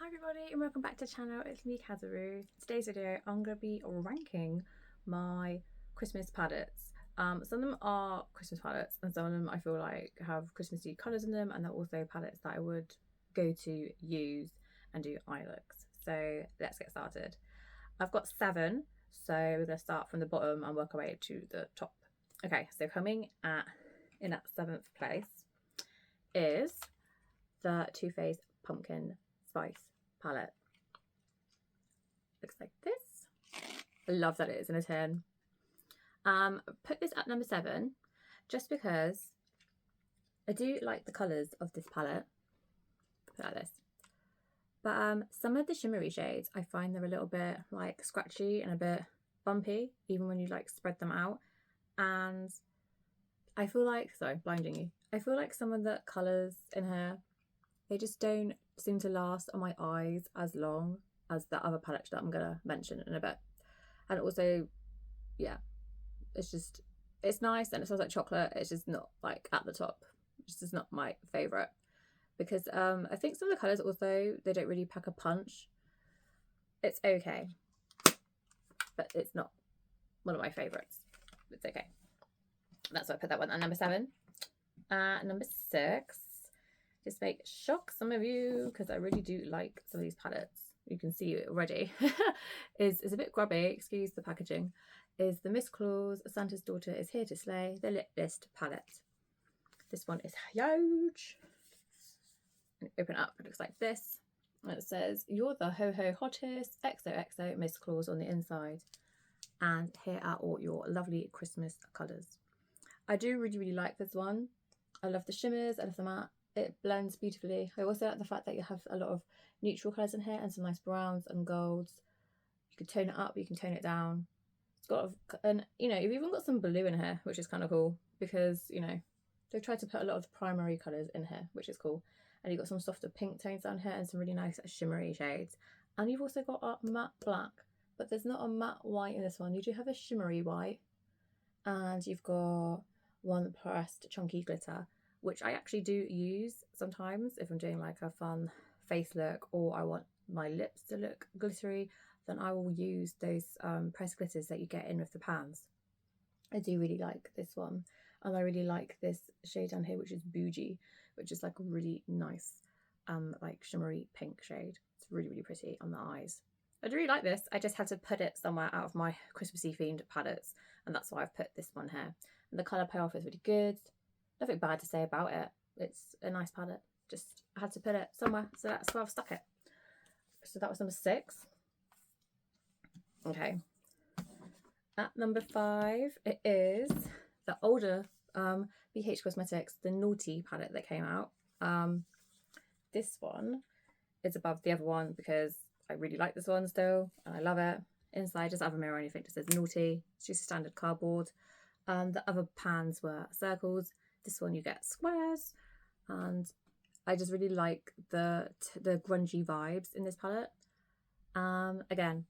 Hi everybody and welcome back to the channel. It's me, Kazaru. Today's video I'm going to be ranking my Christmas palettes. Some of them are Christmas palettes and some of them I feel like have Christmassy colours in them, and they're also palettes that I would go to use and do eye looks. So let's get started. I've got 7, so we're going to start from the bottom and work our way to the top. Okay, so coming in at 7th place is the Too Faced Pumpkin Spice palette. Looks like this. I love that it is in a tin. Put this at number 7 just because I do like the colours of this palette. Put it like this. But some of the shimmery shades, I find they're a little bit like scratchy and a bit bumpy, even when you like spread them out. And I feel like, sorry, blinding you. I feel like some of the colours in here, they just don't seem to last on my eyes as long as the other palette that I'm gonna mention in a bit. And also, yeah, it's nice and it smells like chocolate. It's just not like at the top. It's just not my favourite because I think some of the colours also, they don't really pack a punch. It's okay, but it's not one of my favourites. It's okay. That's why I put that one at number 7. Number 6. This may shock some of you because I really do like some of these palettes. You can see it already. It's a bit grubby, excuse the packaging. Is the Miss Claus Santa's Daughter is Here to Slay, the Lip List palette. This one is huge. And open up, it looks like this. And it says, "You're the ho-ho hottest, XOXO Miss Claus" on the inside. And here are all your lovely Christmas colours. I do really like this one. I love the shimmers, I love the matte. It blends beautifully. I also like the fact that you have a lot of neutral colours in here and some nice browns and golds. You can tone it up, you can tone it down. It's got, and you know, you've even got some blue in here, which is kind of cool because, you know, they've tried to put a lot of the primary colours in here, which is cool. And you've got some softer pink tones down here and some really nice shimmery shades. And you've also got a matte black, but there's not a matte white in this one. You do have a shimmery white, and you've got one pressed chunky glitter, which I actually do use sometimes if I'm doing like a fun face look or I want my lips to look glittery, then I will use those pressed glitters that you get in with the pans. I do really like this one, and I really like this shade down here, which is Bougie, which is like a really nice like shimmery pink shade. It's really pretty on the eyes. I do really like this. I just had to put it somewhere out of my Christmassy themed palettes, and that's why I've put this one here. And the colour payoff is really good. Nothing bad to say about it. It's a nice palette. Just I had to put it somewhere, so that's where I've stuck it. So that was number 6. Okay. At number 5, it is the older BH Cosmetics, the Naughty palette that came out. This one is above the other one because I really like this one still, and I love it. Inside doesn't have a mirror or anything, just says Naughty. It's just a standard cardboard. The other pans were circles. This one you get squares, and I just really like the grungy vibes in this palette. Again,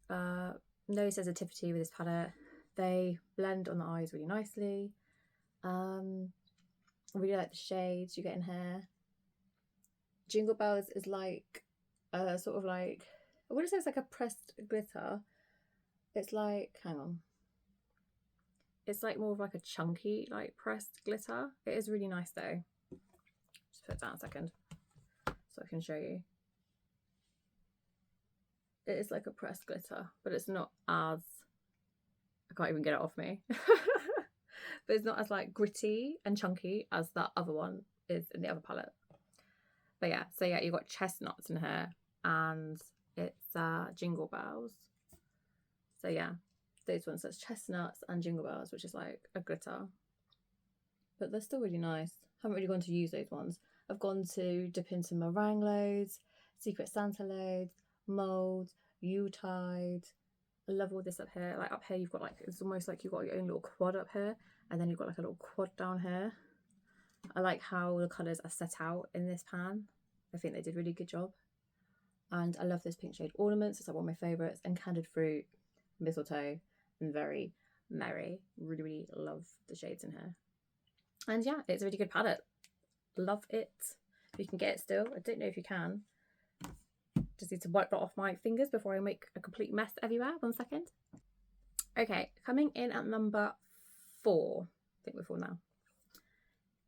no sensitivity with this palette. They blend on the eyes really nicely. I really like the shades you get in here. Jingle Bells is like sort of like, I wouldn't say it's like a pressed glitter. It's like, hang on. It's like more of like a chunky, like pressed glitter. It is really nice though. Just put it down a second so I can show you. It is like a pressed glitter, but it's not as, I can't even get it off me. But it's not as like gritty and chunky as that other one is in the other palette. But yeah, so yeah, you've got chestnuts in here and it's Jingle Bells. So yeah. Those ones, that's chestnuts and Jingle Bells, which is like a glitter, but they're still really nice. Haven't really gone to use those ones. I've gone to dip into meringue loads, Secret Santa loads, mold, Yuletide. I love all this up here. Like up here you've got like, it's almost like you've got your own little quad up here, and then you've got like a little quad down here. I like how the colours are set out in this pan. I think they did a really good job. And I love this pink shade Ornaments. It's like one of my favourites. And Candied Fruit, Mistletoe, and Very Merry. Really love the shades in here. And yeah, it's a really good palette. Love it. If you can get it still. I don't know if you can. just need to wipe that off my fingers before I make a complete mess everywhere. 1 second. Okay, coming in at number 4, I think we're 4 now,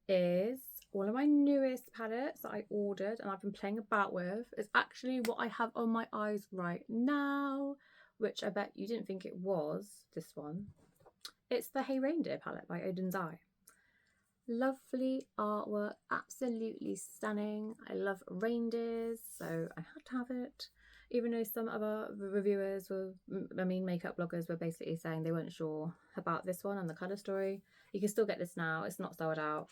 is one of my newest palettes that I ordered and I've been playing about with. It's actually what I have on my eyes right now, which I bet you didn't think it was this one. It's the Hey Reindeer palette by Odin's Eye. Lovely artwork, absolutely stunning. I love reindeers, so I had to have it. Even though some other reviewers were, makeup bloggers were basically saying they weren't sure about this one and the colour story. You can still get this now, it's not sold out.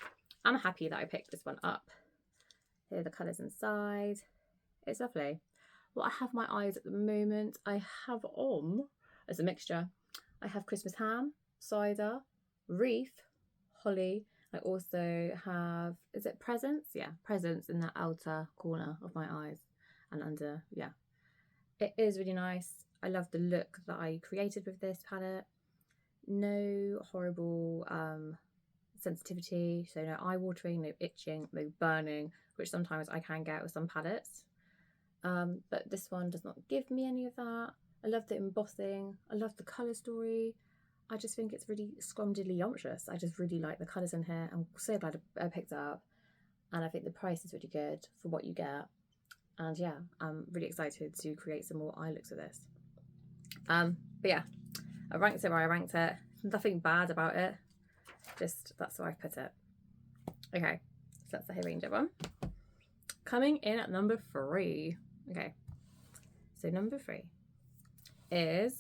I'm happy that I picked this one up. Here are the colours inside. It's lovely. What I have my eyes at the moment, I have on, as a mixture, I have Christmas ham, cider, wreath, holly. I also have, is it presents? Yeah, presents in the outer corner of my eyes and under, yeah. It is really nice. I love the look that I created with this palette. No horrible sensitivity, so no eye watering, no itching, no burning, which sometimes I can get with some palettes. But this one does not give me any of that. I love the embossing. I love the colour story. I just think it's really scrumdiddlyumptious. I just really like the colours in here. I'm so glad I picked it up. And I think the price is really good for what you get. And yeah, I'm really excited to create some more eye looks with this. But yeah, I ranked it where I ranked it. Nothing bad about it. Just, that's where I put it. Okay, so that's the Hey Reindeer one. Coming in at number 3. Okay, so number 3 is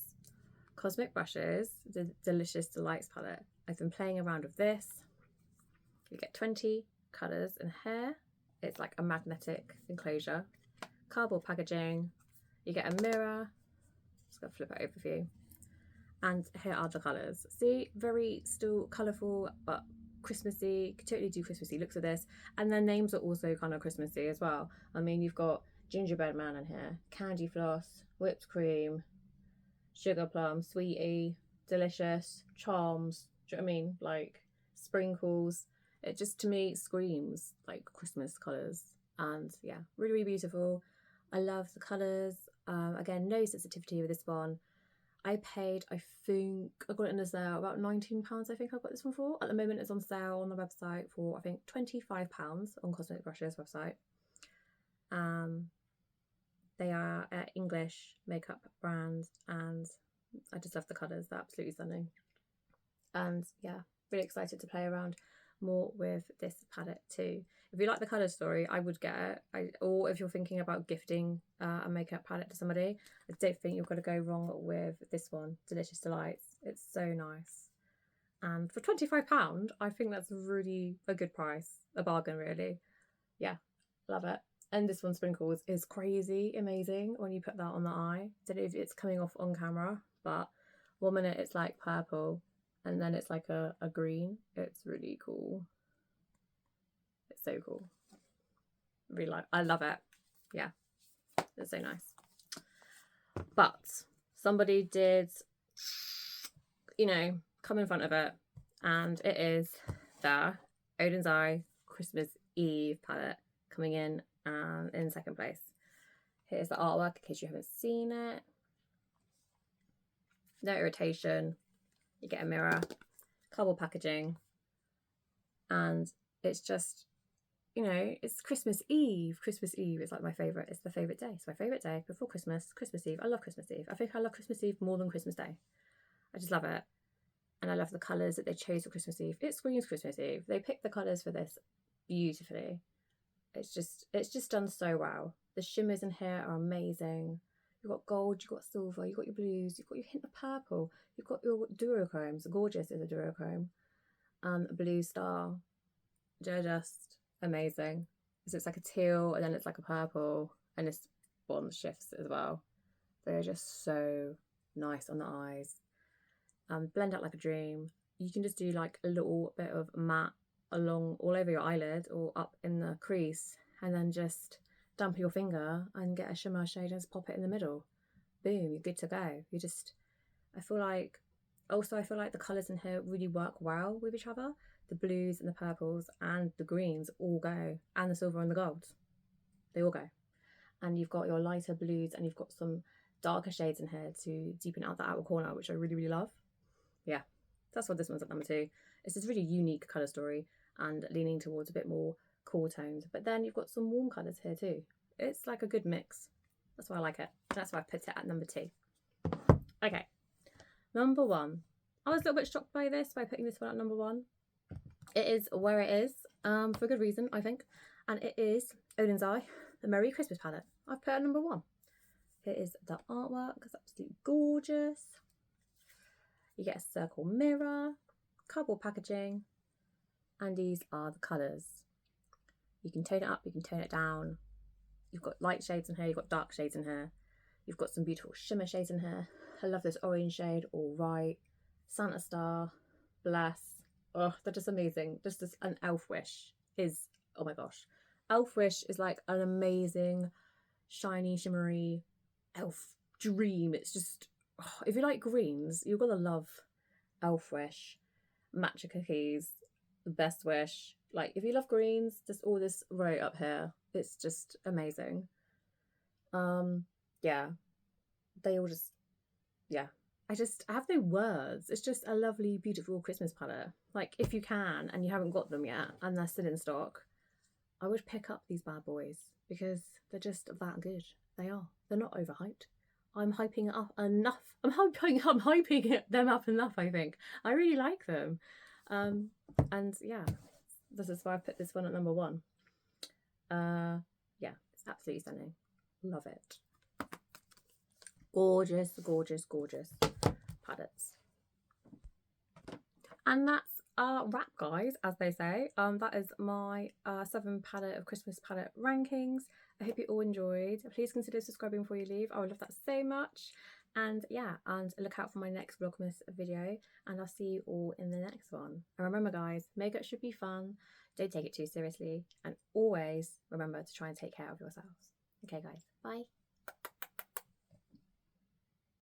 Cosmic Brushes, the Delicious Delights palette. I've been playing around with this. You get 20 colours in here. It's like a magnetic enclosure. Cardboard packaging. You get a mirror. Just gonna flip it over for you. And here are the colours. See, very still colourful, but Christmassy. You could totally do Christmassy looks with this. And their names are also kind of Christmassy as well. I mean, you've got Gingerbread Man in here, Candy Floss, Whipped Cream, Sugar Plum, Sweetie, Delicious, Charms. Do you know what I mean? Like sprinkles. It just, to me, screams like Christmas colours. And yeah, really, really beautiful. I love the colours. Again, no sensitivity with this one. I paid, I think, I got it in a sale, about £19 I think I got this one for. At the moment it's on sale on the website for, I think, £25 on Cosmic Brushes website. They are an English makeup brand and I just love the colours, they're absolutely stunning. And yeah, really excited to play around more with this palette too. If you like the colour story, I would get it. Or if you're thinking about gifting a makeup palette to somebody, I don't think you're going to go wrong with this one, Delicious Delights. It's so nice. And for £25, I think that's really a good price. A bargain, really. Yeah, love it. And this one, Sprinkles, is crazy amazing when you put that on the eye. Don't know if it's coming off on camera, but 1 minute it's like purple and then it's like a green. It's really cool. It's so cool. Really like, I love it. Yeah, it's so nice. But somebody did, you know, come in front of it, and it is the Odin's Eye Christmas Eve palette coming in second place. Here's the artwork in case you haven't seen it. No irritation. You get a mirror, cardboard packaging, and it's just, you know, it's Christmas Eve. Christmas Eve is like my favourite. It's the favourite day. It's my favourite day before Christmas. Christmas Eve. I love Christmas Eve. I think I love Christmas Eve more than Christmas Day. I just love it. And I love the colours that they chose for Christmas Eve. It screams Christmas Eve. They picked the colours for this beautifully. It's just done so well. The shimmers in here are amazing. You've got gold, you've got silver, you've got your blues, you've got your hint of purple, you've got your duochromes. Gorgeous is a duochrome. A blue star. They're just amazing. So it's like a teal and then it's like a purple and this one shifts as well. They're just so nice on the eyes. Blend out like a dream. You can just do like a little bit of matte along all over your eyelid or up in the crease and then just damp your finger and get a shimmer shade and just pop it in the middle. Boom, you're good to go. I feel like the colours in here really work well with each other. The blues and the purples and the greens all go, and the silver and the gold. They all go. and you've got your lighter blues, and you've got some darker shades in here to deepen out the outer corner, which I really, really love. Yeah, that's what this one's at number 2. It's this really unique colour story and leaning towards a bit more cool tones, but then you've got some warm colours here too. It's like a good mix. That's why I like it. That's why I put it at number 2. Okay, number 1. I was a little bit shocked by this, by putting this one at number 1. It is where it is, for a good reason, I think. And it is Odin's Eye, the Merry Christmas palette. I've put it at number 1. Here is the artwork. It's absolutely gorgeous. You get a circle mirror, cardboard packaging, and these are the colours. You can tone it up, you can tone it down. You've got light shades in here, you've got dark shades in here. You've got some beautiful shimmer shades in here. I love this orange shade, All Right, Santa Star, Bless. Oh, they're just amazing. Just as an Elf Wish is, oh my gosh. Elf Wish is like an amazing, shiny, shimmery elf dream. It's just, oh, if you like greens, you're gonna love Elf Wish, Matcha Cookies, Best Wish. Like, if you love greens, just all this right up here. It's just amazing. Yeah, they all just, yeah. I have no words. It's just a lovely, beautiful Christmas palette. Like, if you can and you haven't got them yet and they're still in stock, I would pick up these bad boys because they're just that good. They are. They're not overhyped. I'm hyping it up enough. I'm hyping them up enough, I think. I really like them. And yeah, this is why I put this one at number 1. Yeah, it's absolutely stunning. Love it. Gorgeous, gorgeous, gorgeous palettes. And that's our wrap, guys, as they say. That is my 7 palette of Christmas palette rankings. I hope you all enjoyed. Please consider subscribing before you leave. I would love that so much. And yeah, and look out for my next Vlogmas video, and I'll see you all in the next one. And remember, guys, makeup should be fun. Don't take it too seriously, and always remember to try and take care of yourselves. Okay, guys, bye.